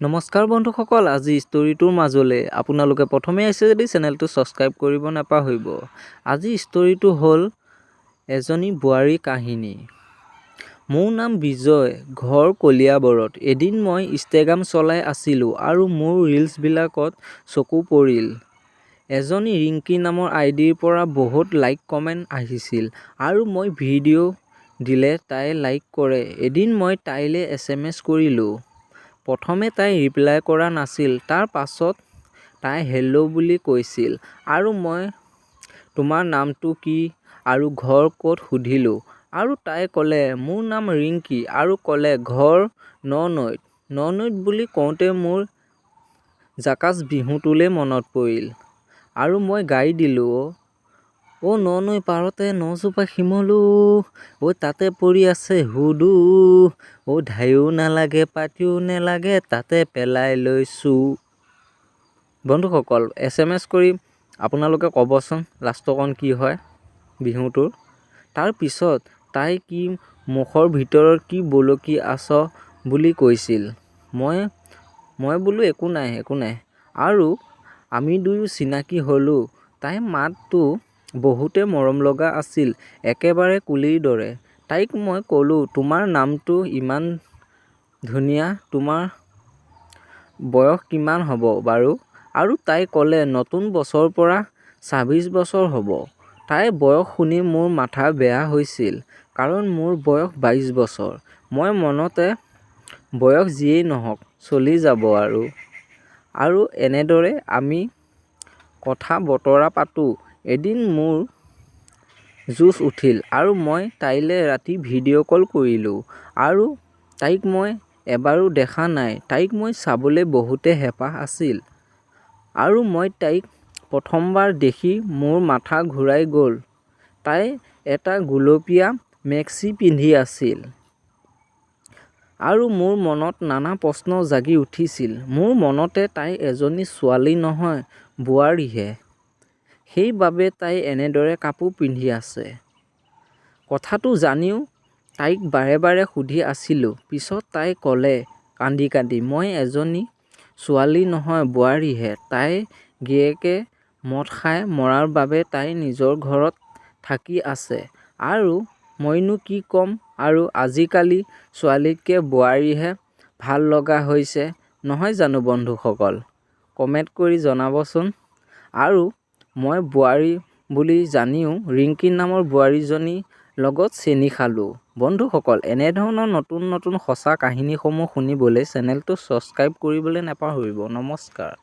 নমস্কাৰ বন্ধুসকল, আজি ষ্টৰীটোৰ মাজলৈ আপোনালোকে প্ৰথমে আহিছে যদি চেনেলটো ছাবস্ক্ৰাইব কৰিব নাপাহৰিব। আজি ষ্টৰীটো হ'ল এজনী বোৱাৰী কাহিনী। মোৰ নাম বিজয়, ঘৰ কলিয়াবৰত। এদিন মই ইনষ্টাগ্ৰাম চলাই আছিলোঁ আৰু মোৰ ৰিলছবিলাকত চকু পৰিল। এজনী ৰিংকি নামৰ আইডিৰ পৰা বহুত লাইক কমেণ্ট আহিছিল আৰু মই ভিডিঅ' দিলে তাই লাইক কৰে। এদিন মই তাইলৈ SMS কৰিলোঁ। প্ৰথমে তাই ৰিপ্লাই কৰা নাছিল, তাৰ পাছত তাই হেল্ল' বুলি কৈছিল আৰু মই তোমাৰ নামটো কি আৰু ঘৰ ক'ত সুধিলোঁ আৰু তাই ক'লে মোৰ নাম ৰিংকি আৰু ক'লে ঘৰ ননৈত বুলি কওঁতে মোৰ জাকাচ বিহুটোলৈ মনত পৰিল আৰু মই গাই দিলোঁ অ নৈ পাৰতে নজোপা শিমলু, ঐ তাতে পৰি আছে হুদু, অ ধাইও নালাগে পাতিও নালাগে তাতে পেলাই লৈছোঁ। বন্ধুসকল, SMS কৰি আপোনালোকে ক'বচোন লাষ্টকণ কি হয় বিহুটোৰ। তাৰ পিছত তাই কি মুখৰ ভিতৰত কি বলকি আছ বুলি কৈছিল। মই বোলো একো নাই আৰু আমি দুয়ো চিনাকি হ'লোঁ। তাইৰ মাতটো বহুতে মৰম লগা আছিল, একেবাৰে কুলিৰ দৰে। তাইক মই ক'লোঁ তোমাৰ নামটো ইমান ধুনীয়া, তোমাৰ বয়স কিমান হ'ব বাৰু? আৰু তাই ক'লে নতুন বছৰৰ পৰা 26 বছৰ হ'ব। তাইৰ বয়স শুনি মোৰ মাথা বেয়া হৈছিল, কাৰণ মোৰ বয়স 22 বছৰ। মই মনতে বয়স যিয়েই নহওক চলি যাব আৰু এনেদৰে আমি কথা বতৰা পাতোঁ। এদিন মোৰ জোচ উঠিল আৰু মই তাইলৈ ৰাতি ভিডিঅ' কল কৰিলোঁ আৰু তাইক মই এবাৰো দেখা নাই। তাইক মই চাবলৈ বহুতে হেঁপাহ আছিল আৰু মই তাইক প্ৰথমবাৰ দেখি মোৰ মাথা ঘূৰাই গ'ল। তাই এটা গুলপীয়া মেক্সি পিন্ধি আছিল আৰু মোৰ মনত নানা প্ৰশ্ন জাগি উঠিছিল। মোৰ মনতে তাই এজনী ছোৱালী নহয়, বোৱাৰীহে। সেইবাবে তাই এনেদৰে কাপোৰ পিন্ধি আছে। কথাটো জানিও তাইক বাৰে বাৰে সুধি আছিলোঁ। পিছত তাই ক'লে কান্দি মই এজনী ছোৱালী নহয়, বোৱাৰীহে। তাইৰ গিৰিয়েকে মদ খাই মৰাৰ বাবে তাই নিজৰ ঘৰত থাকি আছে আৰু মইনো কি ক'ম আৰু আজিকালি ছোৱালীতকৈ বোৱাৰীহে ভাল লগা হৈছে নহয় জানো বন্ধুসকল? কমেণ্ট কৰি জনাবচোন। আৰু মই বোৱাৰী বুলি জানিও ৰিংকি নামৰ বোৱাৰীজনীৰ লগত চেনি খালোঁ। বন্ধুসকল, এনেধৰণৰ নতুন সঁচা কাহিনীসমূহ শুনিবলৈ চেনেলটো ছাবস্ক্ৰাইব কৰিবলৈ নাপাহৰিব। নমস্কাৰ।